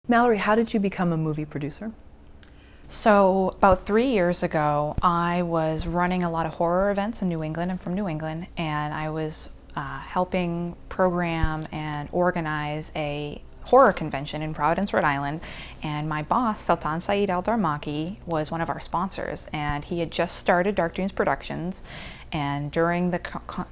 Mallory, how did you become a movie producer? So about 3 years ago, I was running a lot of horror events in New England. I'm from New England, and I was helping program and organize a horror convention in Providence, Rhode Island. And my boss, Sultan Saeed Al-Darmaki, was one of our sponsors, and he had just started Dark Dunes Productions. And during the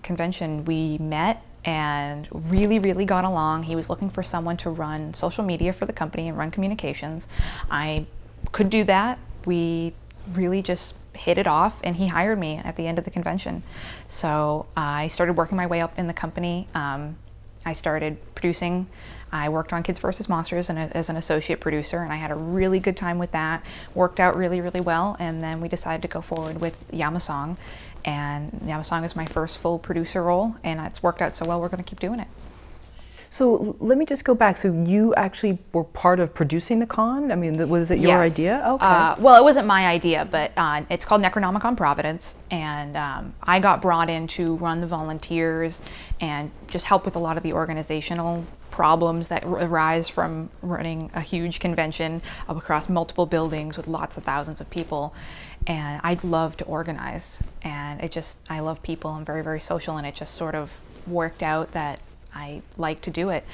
convention, we met and really got along. He was looking for someone to run social media for the company and run communications. I could do that. We really just hit it off, and he hired me at the end of the convention. So I started working my way up in the company. I started producing. I worked on Kids vs. Monsters as an associate producer, and I had a really good time with that. Worked out really well, and then we decided to go forward with Yamasong. And Yamasong is my first full producer role, and it's worked out so well, we're going to keep doing it. So let me just go back. So you actually were part of producing the con? I mean, was it your Yes. idea? Okay. Well, it wasn't my idea, but it's called Necronomicon Providence, and I got brought in to run the volunteers and just help with a lot of the organizational problems that arise from running a huge convention across multiple buildings with lots of thousands of people. And I love to organize, and I love people. I'm very social, and it just sort of worked out that I like to do it.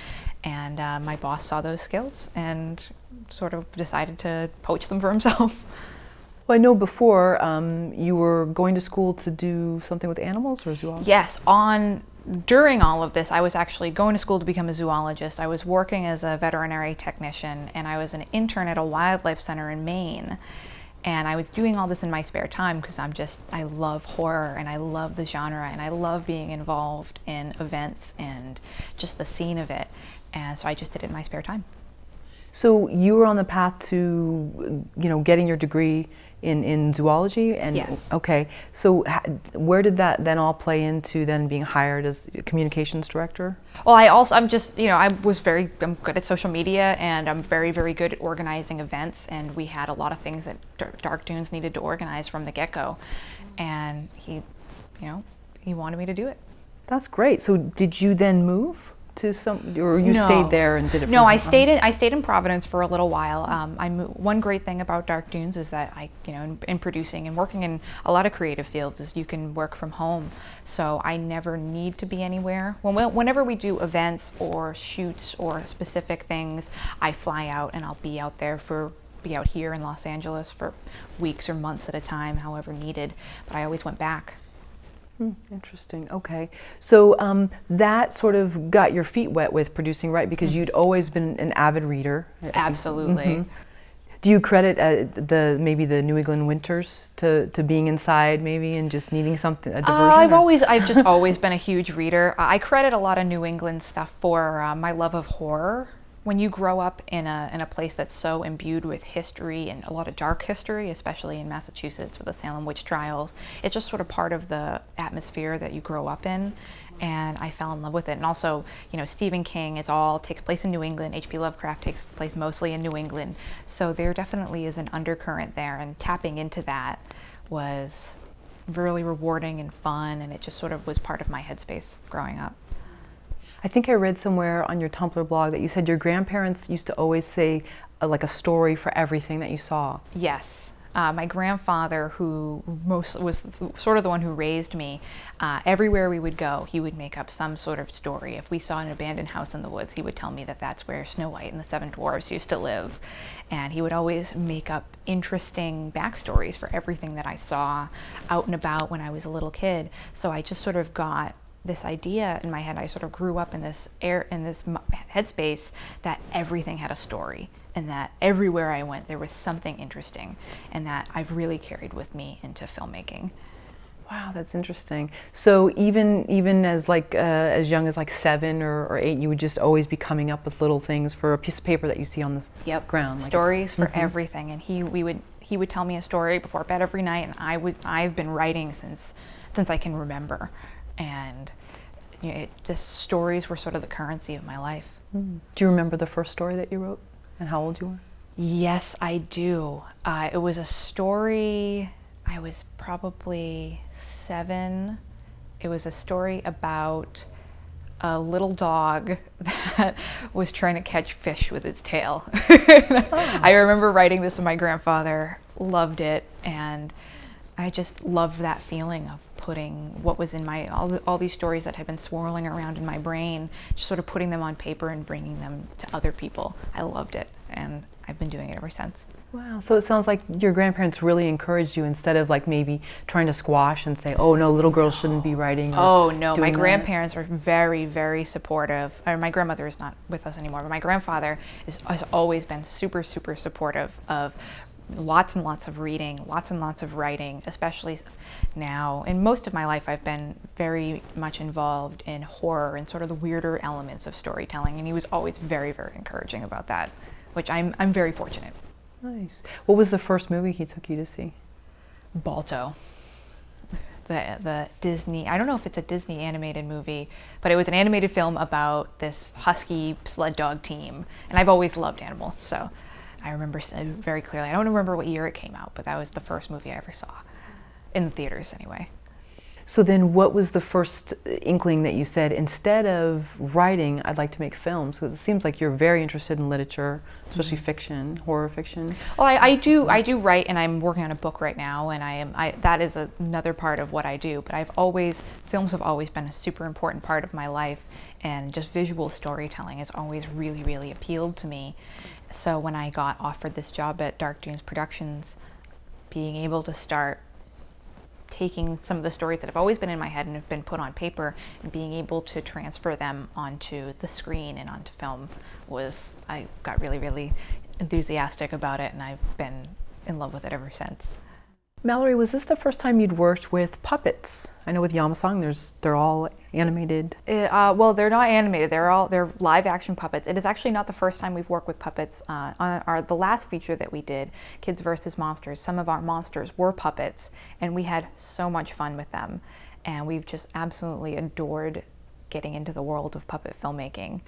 And my boss saw those skills and sort of decided to poach them for himself. Well, I know before you were going to school to do something with animals or zoology? Yes, during all of this, I was actually going to school to become a zoologist. I was working as a veterinary technician, and I was an intern at a wildlife center in Maine. And I was doing all this in my spare time because I love horror, and I love the genre, and I love being involved in events and just the scene of it. And so I just did it in my spare time. So you were on the path to, getting your degree in zoology? And Yes. Okay. So where did that then all play into then being hired as communications director? Well, I'm good at social media, and I'm very good at organizing events, and we had a lot of things that Dark Dunes needed to organize from the get-go, and he wanted me to do it. That's great. So did you then move to or you No. stayed there and did it? No, I stayed in Providence for a little while. One great thing about Dark Dunes is that in producing and working in a lot of creative fields, is you can work from home. So I never need to be anywhere. Whenever we do events or shoots or specific things, I fly out, and I'll be out here in Los Angeles for weeks or months at a time, however needed. But I always went back. Interesting. Okay. So that sort of got your feet wet with producing, right? Because you'd always been an avid reader. Absolutely. Do you credit maybe the New England winters to being inside maybe and just needing something, a diversion? I've just always been a huge reader. I credit a lot of New England stuff for my love of horror. When you grow up in a place that's so imbued with history and a lot of dark history, especially in Massachusetts with the Salem witch trials, it's just sort of part of the atmosphere that you grow up in, and I fell in love with it. And also, Stephen King takes place in New England. H.P. Lovecraft takes place mostly in New England, so there definitely is an undercurrent there, and tapping into that was really rewarding and fun, and it just sort of was part of my headspace growing up. I think I read somewhere on your Tumblr blog that you said your grandparents used to always say like a story for everything that you saw. Yes. My grandfather, who was sort of the one who raised me, everywhere we would go, he would make up some sort of story. If we saw an abandoned house in the woods, he would tell me that that's where Snow White and the Seven Dwarfs used to live. And he would always make up interesting backstories for everything that I saw out and about when I was a little kid. So I just sort of got this idea in my head. I sort of grew up in this headspace that everything had a story, and that everywhere I went there was something interesting, and that I've really carried with me into filmmaking. Wow, that's interesting. So even as as young as 7 or 8, you would just always be coming up with little things for a piece of paper that you see on the ground. Stories for everything, and he would tell me a story before bed every night, and I've been writing since I can remember. And stories were sort of the currency of my life. Do you remember the first story that you wrote and how old you were? Yes, I do. It was a story, I was probably 7. It was a story about a little dog that was trying to catch fish with its tail. I remember writing this, and my grandfather loved it, and I just loved that feeling of putting what was in my, all these stories that had been swirling around in my brain, just sort of putting them on paper and bringing them to other people. I loved it, and I've been doing it ever since. Wow, so it sounds like your grandparents really encouraged you instead of like maybe trying to squash and say, oh no, little girls shouldn't be writing. Oh no, my that. grandparents are very, very supportive. My grandmother is not with us anymore, but my grandfather has always been super, super supportive of lots and lots of reading, lots and lots of writing, especially now. In most of my life, I've been very much involved in horror and sort of the weirder elements of storytelling, and he was always very, very encouraging about that, which I'm very fortunate. Nice. What was the first movie he took you to see? Balto. The Disney, I don't know if it's a Disney animated movie, but it was an animated film about this husky sled dog team, and I've always loved animals, so I remember very clearly. I don't remember what year it came out, but that was the first movie I ever saw, in the theaters anyway. So then what was the first inkling that you said, instead of writing, I'd like to make films? Because it seems like you're very interested in literature, especially fiction, horror fiction. Well, I do write, and I'm working on a book right now, and that is another part of what I do. But films have always been a super important part of my life, and just visual storytelling has always really, really appealed to me. So when I got offered this job at Dark Dunes Productions, being able to start taking some of the stories that have always been in my head and have been put on paper and being able to transfer them onto the screen and onto film I got really, really enthusiastic about it, and I've been in love with it ever since. Mallory, was this the first time you'd worked with puppets? I know with Yamasong, they're all animated. Well, they're not animated. They're live action puppets. It is actually not the first time we've worked with puppets. On the last feature that we did, Kids vs. Monsters, some of our monsters were puppets, and we had so much fun with them. And we've just absolutely adored getting into the world of puppet filmmaking.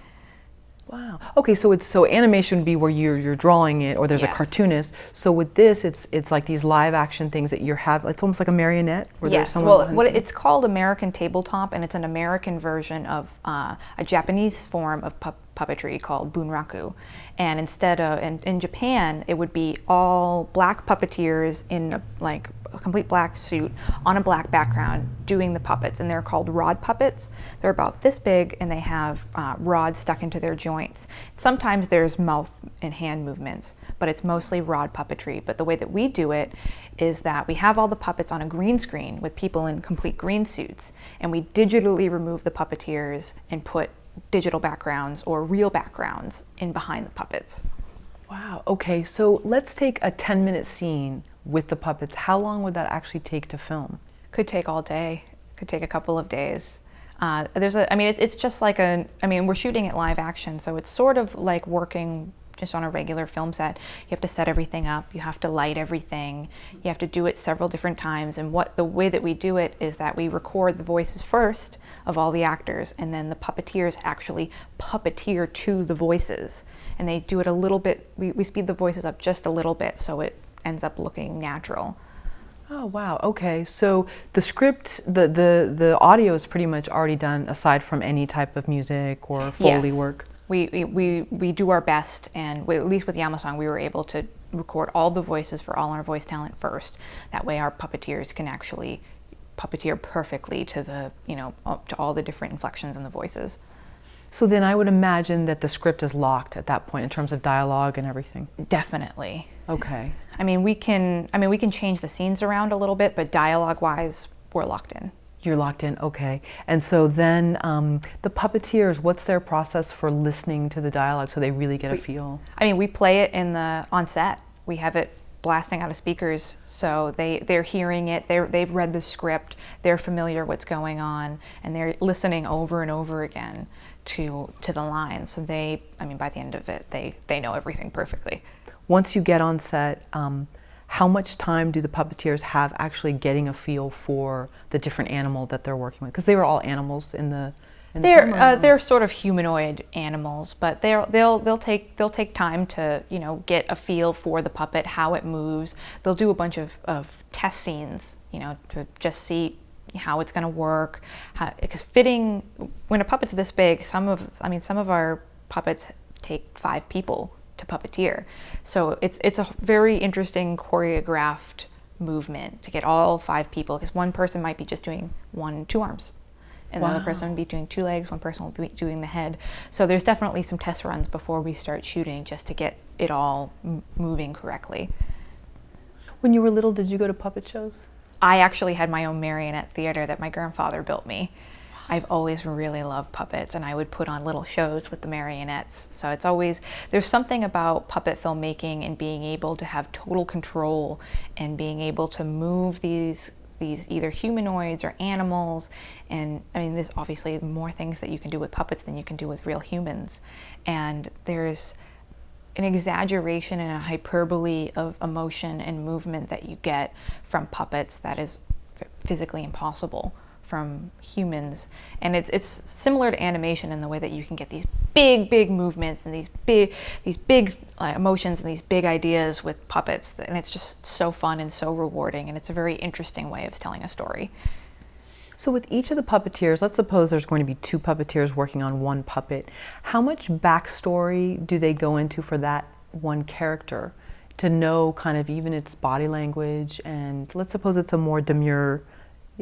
Wow. Okay, so animation would be where you're drawing it, or there's Yes. a cartoonist. So with this, it's like these live action things that you have. It's almost like a marionette. Where there's Yes. someone Well, behind the scenes. it's called American Tabletop, and it's an American version of a Japanese form of puppetry called bunraku. And instead of in Japan, it would be all black puppeteers in a complete black suit on a black background doing the puppets, and they're called rod puppets. They're about this big, and they have rods stuck into their joints. Sometimes there's mouth and hand movements, but it's mostly rod puppetry. But the way that we do it is that we have all the puppets on a green screen with people in complete green suits, and we digitally remove the puppeteers and put digital backgrounds or real backgrounds in behind the puppets. Wow. Okay, so let's take a 10-minute scene with the puppets. How long would that actually take to film? Could take all day. Could take a couple of days. It's just like we're shooting it live action, so it's sort of like working just on a regular film set. You have to set everything up, you have to light everything, you have to do it several different times, and the way that we do it is that we record the voices first of all the actors, and then the puppeteers actually puppeteer to the voices, and they do it a little bit, we speed the voices up just a little bit so it ends up looking natural. Oh wow, okay. So the script, the audio is pretty much already done aside from any type of music or Foley Yes. work. We do our best, and at least with Yamasong, we were able to record all the voices for all our voice talent first. That way our puppeteers can actually puppeteer perfectly to to all the different inflections in the voices. So then I would imagine that the script is locked at that point in terms of dialogue and everything. Definitely. Okay. We can change the scenes around a little bit, but dialogue-wise, we're locked in. You're locked in, okay. And so then the puppeteers, what's their process for listening to the dialogue so they really get a feel? We play it on set. We have it blasting out of speakers, so they're hearing it, they've read the script, they're familiar what's going on, and they're listening over and over again to the lines. So by the end of it, they know everything perfectly. Once you get on set, how much time do the puppeteers have actually getting a feel for the different animal that they're working with? Because they were all animals in the film. They're sort of humanoid animals, but they'll take time to get a feel for the puppet, how it moves. They'll do a bunch of test scenes, to just see how it's going to work, because fitting, when a puppet's this big, some of our puppets take 5 people to puppeteer. So it's a very interesting choreographed movement to get all 5 people, because one person might be just doing 2 arms, and Wow. another person will be doing 2 legs, one person will be doing the head. So there's definitely some test runs before we start shooting, just to get it all moving correctly. When you were little, did you go to puppet shows? I actually had my own marionette theater that my grandfather built me. I've always really loved puppets, and I would put on little shows with the marionettes. So it's always, there's something about puppet filmmaking and being able to have total control and being able to move these either humanoids or animals. And I mean, there's obviously more things that you can do with puppets than you can do with real humans. And there's an exaggeration and a hyperbole of emotion and movement that you get from puppets that is physically impossible from humans. And it's similar to animation in the way that you can get these big movements and these big emotions and these big ideas with puppets, and it's just so fun and so rewarding, and it's a very interesting way of telling a story. So with each of the puppeteers, let's suppose there's going to be 2 puppeteers working on one puppet. How much backstory do they go into for that one character to know kind of even its body language? And let's suppose it's a more demure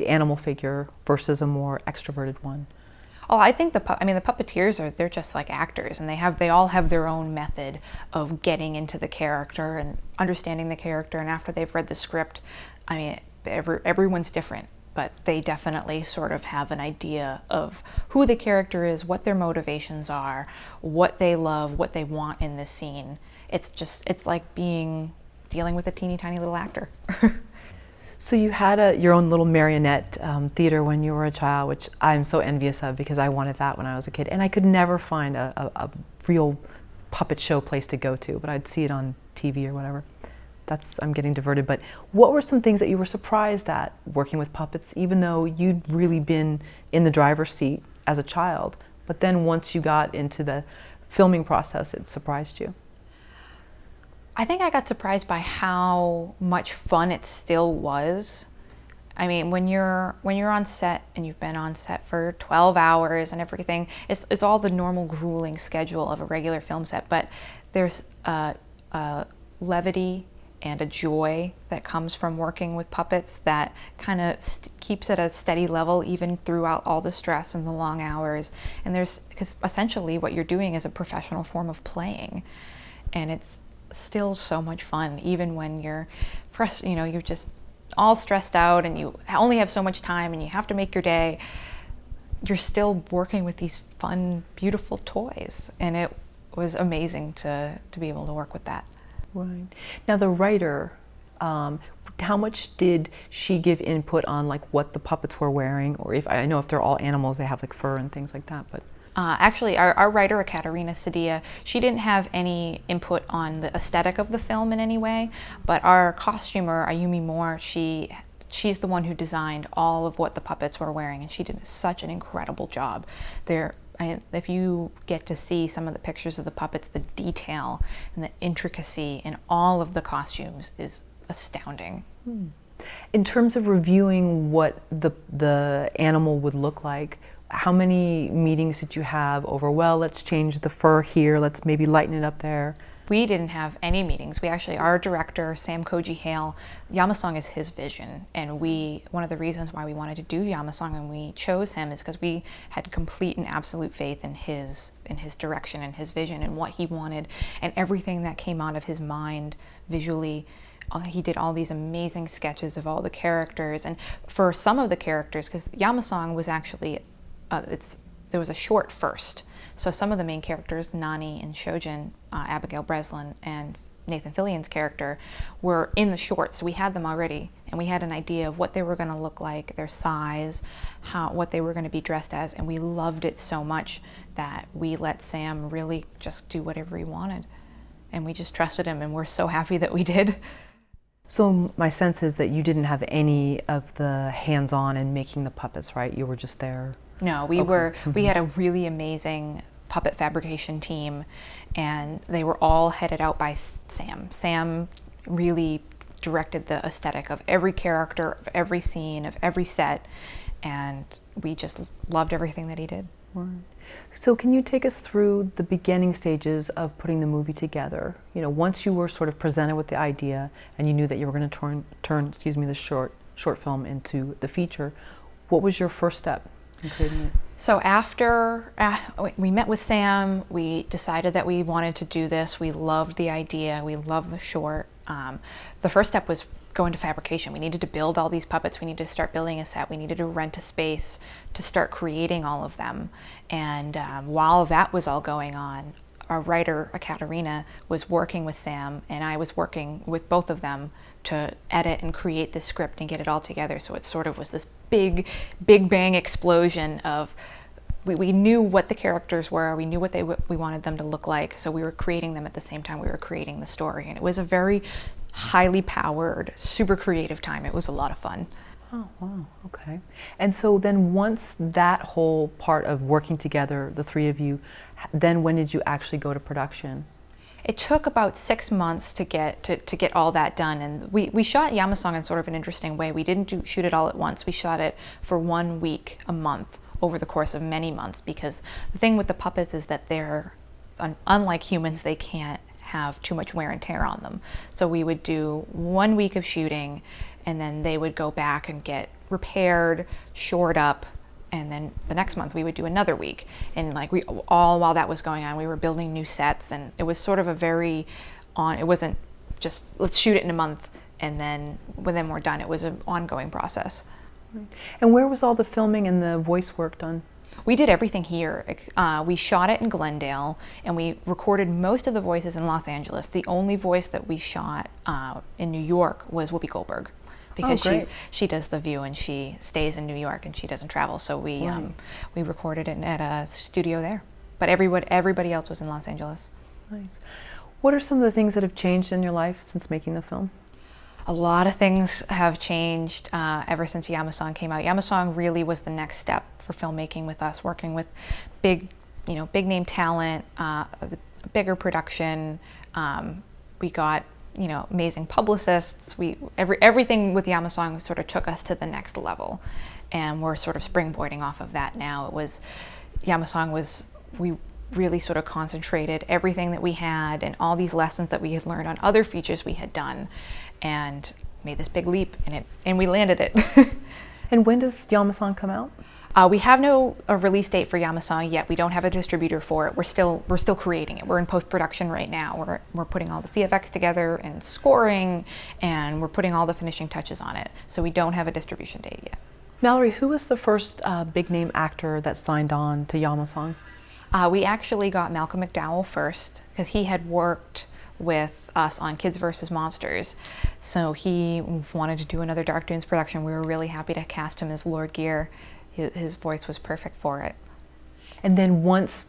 animal figure versus a more extroverted one. Oh, I think the puppeteers they're just like actors, and they all have their own method of getting into the character and understanding the character. And after they've read the script, I mean, everyone's different, but they definitely sort of have an idea of who the character is, what their motivations are, what they love, what they want in this scene. It's like dealing with a teeny tiny little actor. So you had your own little marionette theater when you were a child, which I'm so envious of, because I wanted that when I was a kid. And I could never find a real puppet show place to go to, but I'd see it on TV or whatever. I'm getting diverted, but what were some things that you were surprised at working with puppets, even though you'd really been in the driver's seat as a child, but then once you got into the filming process, it surprised you? I think I got surprised by how much fun it still was. I mean, when you're on set and you've been on set for 12 hours and everything, it's all the normal grueling schedule of a regular film set, but there's a levity and a joy that comes from working with puppets that kind of keeps at a steady level even throughout all the stress and the long hours. And because essentially what you're doing is a professional form of playing, and it's still so much fun, even when you're you're just all stressed out and you only have so much time and you have to make your day. You're still working with these fun, beautiful toys, and it was amazing to be able to work with that. Right. Now the writer, how much did she give input on like what the puppets were wearing, or if I know if they're all animals, they have like fur and things like that, but. Actually, our writer, Katerina Sadia, she didn't have any input on the aesthetic of the film in any way, but our costumer, Ayumi Moore, she's the one who designed all of what the puppets were wearing, and she did such an incredible job. If you get to see some of the pictures of the puppets, the detail and the intricacy in all of the costumes is astounding. In terms of reviewing what the animal would look like, how many meetings did you have over, well, let's change the fur here, let's maybe lighten it up there? We didn't have any meetings. Our director, Sam Koji Hale, Yamasong is his vision, and one of the reasons why we wanted to do Yamasong and we chose him is because we had complete and absolute faith in his direction and his vision and what he wanted, and everything that came out of his mind visually. He did all these amazing sketches of all the characters, and for some of the characters, because Yamasong was actually there was a short first. So some of the main characters, Nani and Shojin, Abigail Breslin, and Nathan Fillion's character, were in the short. So we had them already, and we had an idea of what they were going to look like, their size, what they were going to be dressed as, and we loved it so much that we let Sam really just do whatever he wanted. And we just trusted him, and we're so happy that we did. So my sense is that you didn't have any of the hands-on in making the puppets, right? You were just there. No, we had a really amazing puppet fabrication team, and they were all headed out by Sam. Sam really directed the aesthetic of every character, of every scene, of every set, and we just loved everything that he did. Right. So can you take us through the beginning stages of putting the movie together? You know, once you were sort of presented with the idea and you knew that you were going to turn the short film into the feature, what was your first step in creating it? So after we met with Sam, we decided that we wanted to do this. We loved the idea. We loved the short. The first step was go into fabrication. We needed to build all these puppets. We needed to start building a set. We needed to rent a space to start creating all of them. And while that was all going on, our writer, Katerina, was working with Sam, and I was working with both of them to edit and create this script and get it all together. So it sort of was this big bang explosion of, we knew what the characters were, we knew what we wanted them to look like, so we were creating them at the same time we were creating the story. And it was a very highly powered, super creative time. It was a lot of fun. Oh, wow, okay. And so then once that whole part of working together, the three of you, then when did you actually go to production? It took about 6 months to get all that done, and we shot Yamasong in sort of an interesting way. We didn't shoot it all at once. We shot it for 1 week a month over the course of many months, because the thing with the puppets is that they're, unlike humans, they can't have too much wear and tear on them. So we would do 1 week of shooting, and then they would go back and get repaired, shored up, and then the next month we would do another week. And like while that was going on, we were building new sets, and it was sort of a very it wasn't just let's shoot it in a month and then when we're done. It was an ongoing process. Right. And where was all the filming and the voice work done? We did everything here. We shot it in Glendale, and we recorded most of the voices in Los Angeles. The only voice that we shot in New York was Whoopi Goldberg, because she does The View and she stays in New York and she doesn't travel. So we recorded it at a studio there. But everybody else was in Los Angeles. Nice. What are some of the things that have changed in your life since making the film? A lot of things have changed ever since Yamasong came out. Yamasong really was the next step for filmmaking with us, working with big name talent, bigger production. We got amazing publicists. Everything with Yamasong sort of took us to the next level, and we're sort of springboarding off of that now. We really sort of concentrated everything that we had and all these lessons that we had learned on other features we had done, and made this big leap in it, and we landed it. And when does Yamasong come out? We have no release date for Yamasong yet. We don't have a distributor for it. We're still creating it. We're in post-production right now. We're putting all the VFX together and scoring, and we're putting all the finishing touches on it. So we don't have a distribution date yet. Mallory, who was the first big name actor that signed on to Yamasong? We actually got Malcolm McDowell first, because he had worked with us on Kids vs. Monsters. So he wanted to do another Dark Dunes production. We were really happy to cast him as Lord Gear. His voice was perfect for it. And then once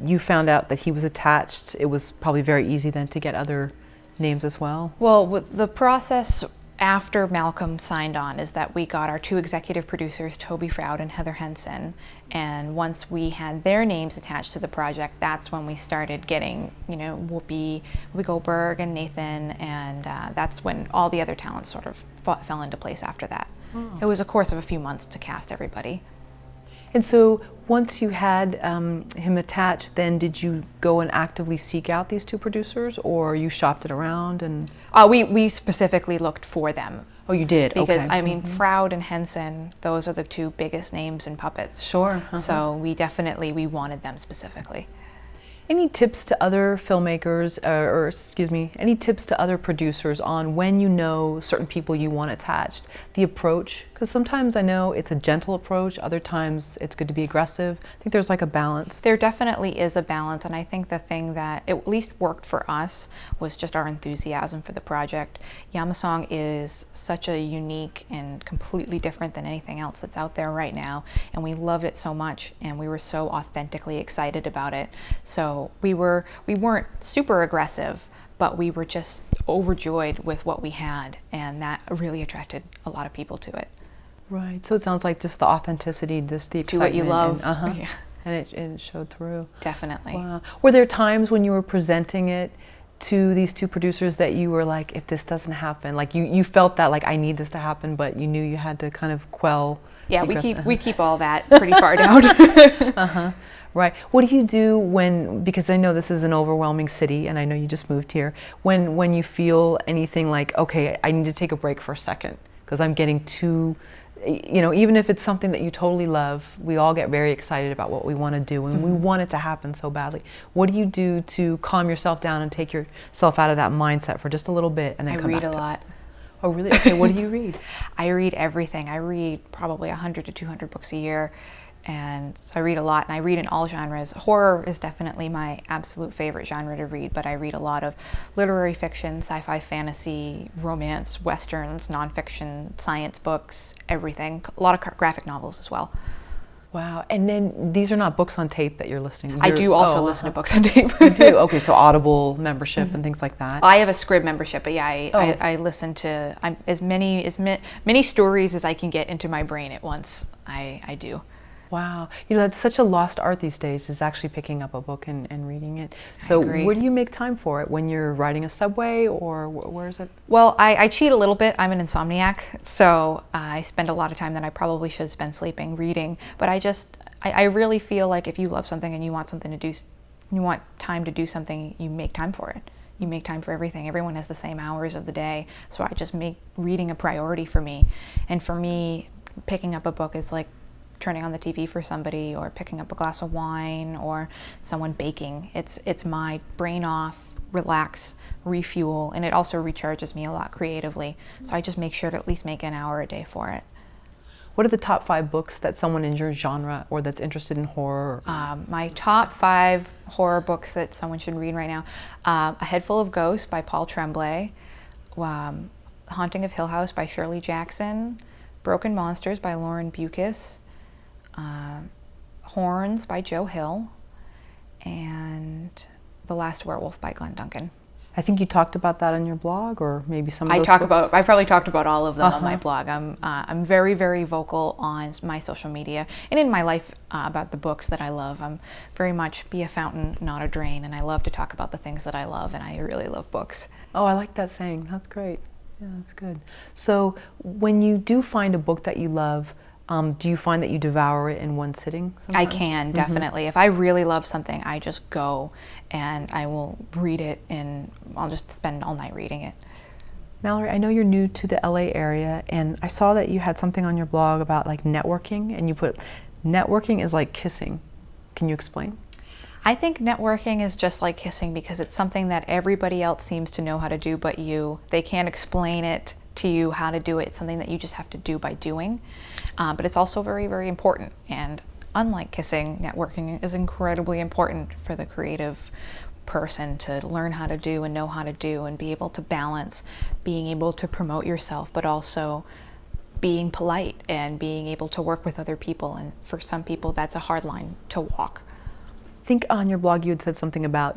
you found out that he was attached, it was probably very easy then to get other names as well? Well, the process after Malcolm signed on is that we got our 2 executive producers, Toby Froud and Heather Henson, and once we had their names attached to the project, that's when we started getting, Whoopi Goldberg and Nathan, and that's when all the other talents sort of fell into place after that. Oh. It was a course of a few months to cast everybody. And so once you had him attached, then did you go and actively seek out these 2 producers, or you shopped it around? And we specifically looked for them. Oh, you did? Because, okay. I mean, Froud and Henson, those are the 2 biggest names in puppets. Sure. So we wanted them specifically. Any tips to other filmmakers, any tips to other producers on when you know certain people you want attached? The approach, because sometimes I know it's a gentle approach, other times it's good to be aggressive. I think there's like a balance. There definitely is a balance, and I think the thing that at least worked for us was just our enthusiasm for the project. Yamasong is such a unique and completely different than anything else that's out there right now, and we loved it so much, and we were so authentically excited about it. So we weren't super aggressive, but we were just overjoyed with what we had, and that really attracted a lot of people to it. Right. So it sounds like just the authenticity, just the excitement. Do what you love. And, Yeah. And it showed through. Definitely. Wow. Were there times when you were presenting it to these two producers that you were like, if this doesn't happen, like you felt that like I need this to happen, but you knew you had to kind of quell? Yeah, we keep all that pretty far down. Uh-huh. Right. What do you do when, because I know this is an overwhelming city and I know you just moved here, when you feel anything like, okay, I need to take a break for a second because I'm getting too, even if it's something that you totally love, we all get very excited about what we want to do and we want it to happen so badly. What do you do to calm yourself down and take yourself out of that mindset for just a little bit and then come back to it? I read a lot. Oh, really? Okay, what do you read? I read everything. I read probably 100 to 200 books a year. And so I read a lot, and I read in all genres. Horror is definitely my absolute favorite genre to read, but I read a lot of literary fiction, sci-fi, fantasy, romance, westerns, nonfiction, science books, everything. A lot of graphic novels as well. Wow. And then these are not books on tape that you're listening to? I do also listen to books on tape. You do? Okay, so Audible membership and things like that? I have a Scrib membership, but yeah, I listen to as many stories as I can get into my brain at once. I do. Wow. That's such a lost art these days, is actually picking up a book and reading it. So where do you make time for it? When you're riding a subway, or where is it? Well, I cheat a little bit. I'm an insomniac, so I spend a lot of time that I probably should spend sleeping, reading. But I really feel like if you love something and you want something to do, you want time to do something, you make time for it. You make time for everything. Everyone has the same hours of the day, so I just make reading a priority for me. And for me, picking up a book is like turning on the TV for somebody, or picking up a glass of wine, or someone baking. It's my brain off, relax, refuel, and it also recharges me a lot creatively. So I just make sure to at least make an hour a day for it. What are the top 5 books that someone in your genre or that's interested in horror? My top 5 horror books that someone should read right now: A Head Full of Ghosts by Paul Tremblay, Haunting of Hill House by Shirley Jackson, Broken Monsters by Lauren Bucas, Horns by Joe Hill, and The Last Werewolf by Glenn Duncan. I think you talked about that on your blog, or maybe some of those books? I probably talked about all of them on my blog. I'm very, very vocal on my social media and in my life about the books that I love. I'm very much be a fountain, not a drain, and I love to talk about the things that I love, and I really love books. Oh, I like that saying. That's great. Yeah, that's good. So when you do find a book that you love, do you find that you devour it in one sitting sometimes? I can, definitely. If I really love something, I just go and I will read it, and I'll just spend all night reading it. Mallory, I know you're new to the LA area, and I saw that you had something on your blog about like networking, and you put networking is like kissing. Can you explain? I think networking is just like kissing because it's something that everybody else seems to know how to do but you. They can't explain it to you how to do it. It's something that you just have to do by doing. But it's also very, very important. And unlike kissing, networking is incredibly important for the creative person to learn how to do and know how to do and be able to balance being able to promote yourself, but also being polite and being able to work with other people. And for some people, that's a hard line to walk. I think on your blog you had said something about,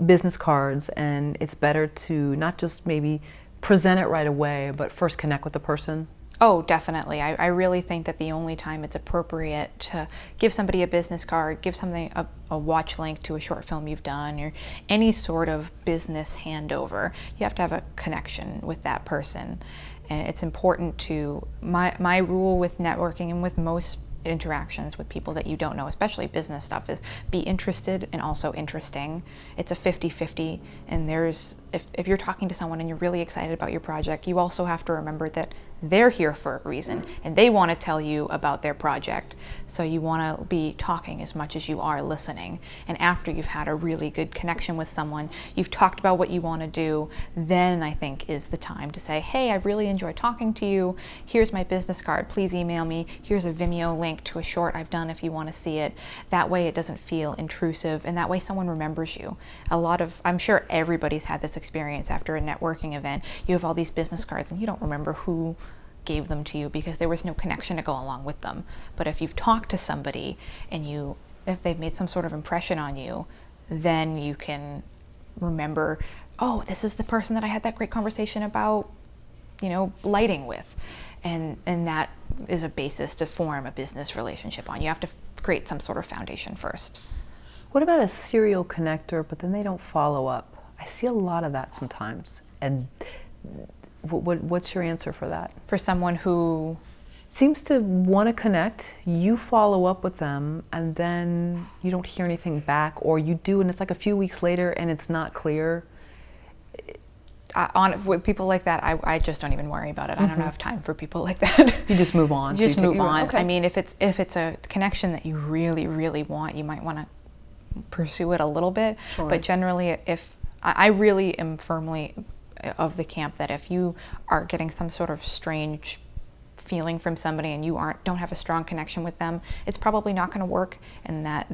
business cards, and it's better to not just maybe present it right away, but first connect with the person. Oh, definitely. I really think that the only time it's appropriate to give somebody a business card, give something a watch link to a short film you've done, or any sort of business handover, you have to have a connection with that person. And it's important to, my rule with networking and with most interactions with people that you don't know, especially business stuff, is be interested and also interesting. It's a 50-50, and if you're talking to someone and you're really excited about your project, you also have to remember that they're here for a reason and they want to tell you about their project. So you want to be talking as much as you are listening. And after you've had a really good connection with someone, you've talked about what you want to do, then I think is the time to say, hey, I've really enjoyed talking to you. Here's my business card. Please email me. Here's a Vimeo link to a short I've done if you want to see it. That way it doesn't feel intrusive, and that way someone remembers you. I'm sure everybody's had this experience after a networking event. You have all these business cards and you don't remember who gave them to you because there was no connection to go along with them. But if you've talked to somebody and if they've made some sort of impression on you, then you can remember, oh, this is the person that I had that great conversation about, lighting with. And that is a basis to form a business relationship on. You have to create some sort of foundation first. What about a serial connector, but then they don't follow up? I see a lot of that sometimes. And what's your answer for that? For someone who seems to want to connect, you follow up with them, and then you don't hear anything back, or you do, and it's like a few weeks later, and it's not clear. With people like that, I just don't even worry about it. I don't have time for people like that. You just move on. You just move on. Okay. I mean, if it's a connection that you really, really want, you might want to pursue it a little bit. Sure. But generally, if I really am firmly of the camp that if you are getting some sort of strange feeling from somebody and you don't have a strong connection with them, it's probably not going to work, and that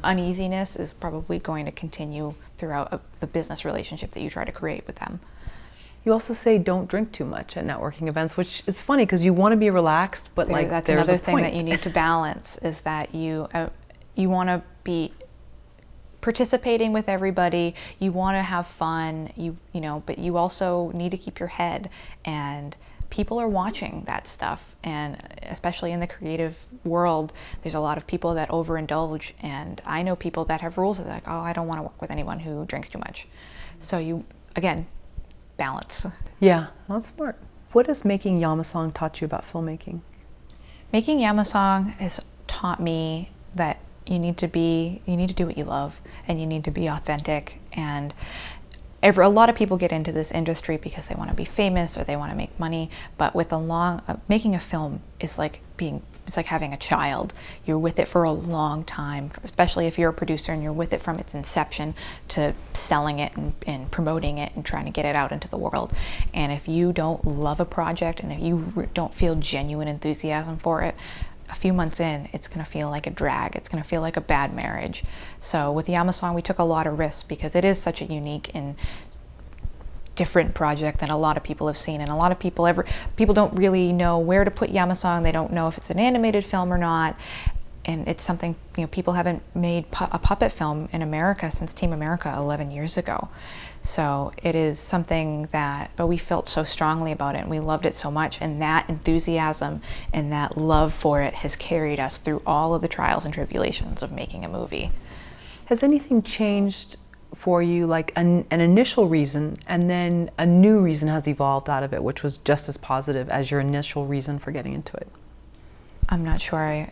uneasiness is probably going to continue throughout the business relationship that you try to create with them. You also say don't drink too much at networking events, which is funny because you want to be relaxed, but that's there's another a thing point. that you need to balance is that you want to be participating with everybody, you want to have fun, you know, but you also need to keep your head, and people are watching that stuff, and especially in the creative world, there's a lot of people that overindulge, and I know people that have rules that are like, oh, I don't want to work with anyone who drinks too much. So you, again, balance. Yeah, that's smart. What has making Yamasong taught you about filmmaking? Making Yamasong has taught me that you need to do what you love, and you need to be authentic. And a lot of people get into this industry because they want to be famous or they want to make money, but with making a film is like it's like having a child. You're with it for a long time, especially if you're a producer and you're with it from its inception to selling it and promoting it and trying to get it out into the world. And if you don't love a project and if you don't feel genuine enthusiasm for it, a few months in, it's going to feel like a drag. It's going to feel like a bad marriage. So with Yamasong, we took a lot of risks because it is such a unique and different project that a lot of people have seen, and a lot of people don't really know where to put Yamasong. They don't know if it's an animated film or not, and it's something, you know, people haven't made a puppet film in America since Team America 11 years ago. So it is something but we felt so strongly about it, and we loved it so much, and that enthusiasm and that love for it has carried us through all of the trials and tribulations of making a movie. Has anything changed for you, like an initial reason, and then a new reason has evolved out of it, which was just as positive as your initial reason for getting into it? I'm not sure.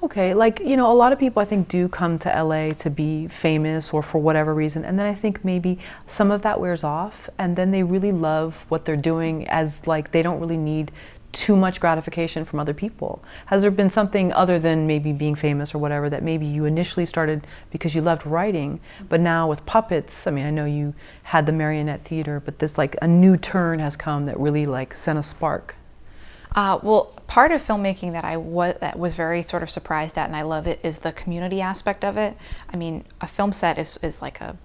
Okay, like, you know, a lot of people I think do come to LA to be famous or for whatever reason, and then I think maybe some of that wears off, and then they really love what they're doing, as like they don't really need too much gratification from other people. Has there been something other than maybe being famous or whatever that maybe you initially started because you loved writing, but now with puppets, I mean, I know you had the marionette theater, but this like a new turn has come that really like sent a spark? Well, part of filmmaking that was very sort of surprised at, and I love it, is the community aspect of it. I mean, a film set is like a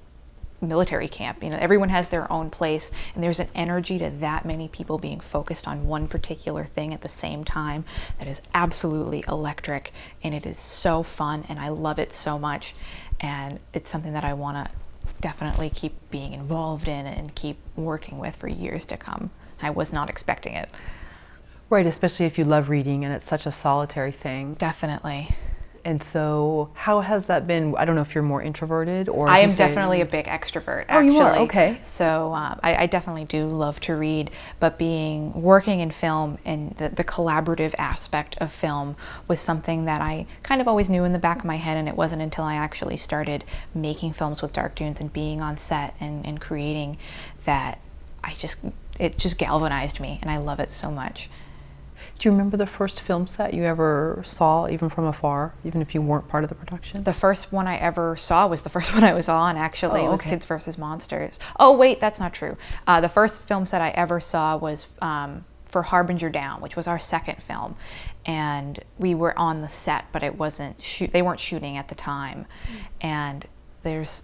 military camp. You know, everyone has their own place, and there's an energy to that many people being focused on one particular thing at the same time that is absolutely electric, and it is so fun, and I love it so much, and it's something that I want to definitely keep being involved in and keep working with for years to come. I was not expecting it. Right, especially if you love reading and it's such a solitary thing. Definitely. And so how has that been? I don't know if you're more introverted or... I am definitely a big extrovert, actually. Oh, you are? Okay. So I definitely do love to read, but working in film and the collaborative aspect of film was something that I kind of always knew in the back of my head, and it wasn't until I actually started making films with Dark Dunes and being on set and creating that it just galvanized me, and I love it so much. Do you remember the first film set you ever saw, even from afar, even if you weren't part of the production? The first one I ever saw was the first one I was on, actually. Oh, It was okay. Kids vs. Monsters. Oh, wait, that's not true. The first film set I ever saw was for Harbinger Down, which was our second film. And we were on the set, but it wasn't they weren't shooting at the time. And there's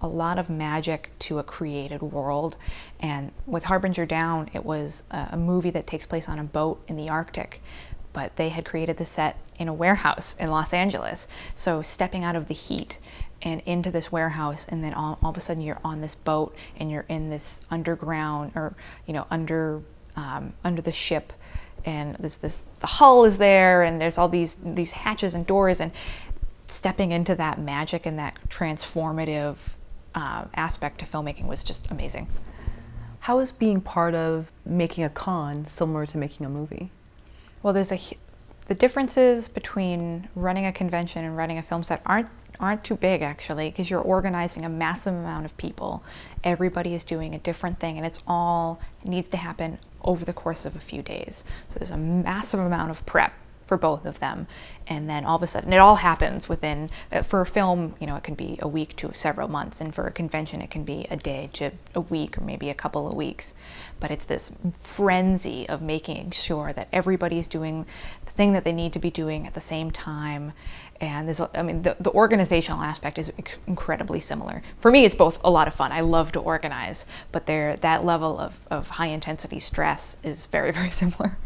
a lot of magic to a created world, and with Harbinger Down, it was a movie that takes place on a boat in the Arctic, but they had created the set in a warehouse in Los Angeles. So stepping out of the heat and into this warehouse, and then all of a sudden you're on this boat and you're in this underground, or under the ship, and the hull is there, and there's all these hatches and doors, and stepping into that magic and that transformative aspect to filmmaking was just amazing. How is being part of making a con similar to making a movie? Well, the differences between running a convention and running a film set aren't too big, actually, because you're organizing a massive amount of people. Everybody is doing a different thing, and it needs to happen over the course of a few days. So there's a massive amount of prep for both of them, and then all of a sudden it all happens within, for a film, it can be a week to several months, and for a convention it can be a day to a week or maybe a couple of weeks. But it's this frenzy of making sure that everybody's doing the thing that they need to be doing at the same time. And the organizational aspect is incredibly similar. For me, it's both a lot of fun. I love to organize, but that level of high intensity stress is very, very similar.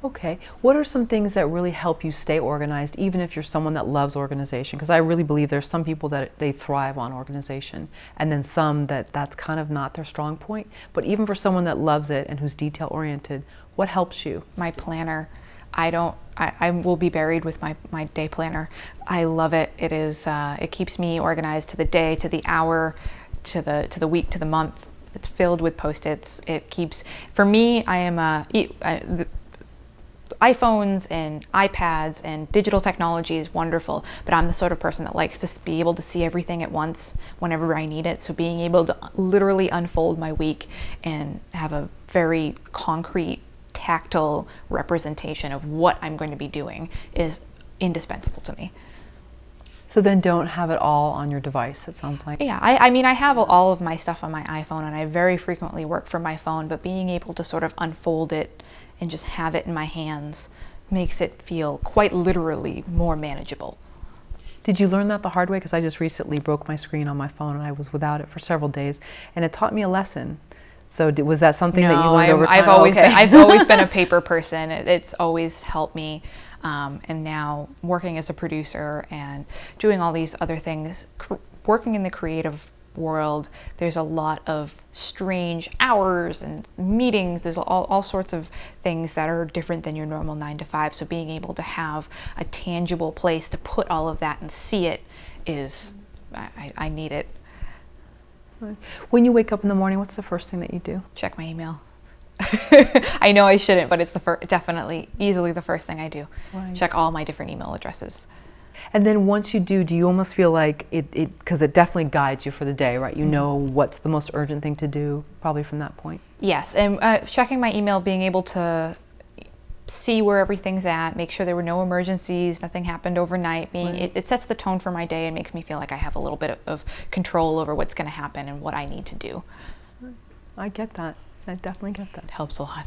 Okay. What are some things that really help you stay organized, even if you're someone that loves organization? Because I really believe there's some people that they thrive on organization, and then some that's kind of not their strong point. But even for someone that loves it and who's detail oriented, what helps you? My planner. I will be buried with my day planner. I love it. It keeps me organized to the day, to the hour, to the week, to the month. It's filled with Post-its. It keeps, for me, iPhones and iPads and digital technology is wonderful, but I'm the sort of person that likes to be able to see everything at once whenever I need it. So being able to literally unfold my week and have a very concrete, tactile representation of what I'm going to be doing is indispensable to me. So then don't have it all on your device, it sounds like. Yeah, I have all of my stuff on my iPhone, and I very frequently work from my phone, but being able to sort of unfold it and just have it in my hands makes it feel quite literally more manageable. Did you learn that the hard way? Because I just recently broke my screen on my phone and I was without it for several days, and it taught me a lesson. So was that something that you learned over time? I've always been a paper person. It's always helped me. And now working as a producer and doing all these other things, working in the creative world, there's a lot of strange hours and meetings. There's all sorts of things that are different than your normal 9 to 5. So being able to have a tangible place to put all of that and see it is, I need it. When you wake up in the morning, what's the first thing that you do? Check my email. I know I shouldn't, but it's definitely easily the first thing I do. Right. Check all my different email addresses. And then once you do you almost feel like because it definitely guides you for the day, right? You know what's the most urgent thing to do probably from that point. Yes, and checking my email, being able to see where everything's at, make sure there were no emergencies, nothing happened overnight. It sets the tone for my day and makes me feel like I have a little bit of control over what's going to happen and what I need to do. I get that. I definitely get that. It helps a lot.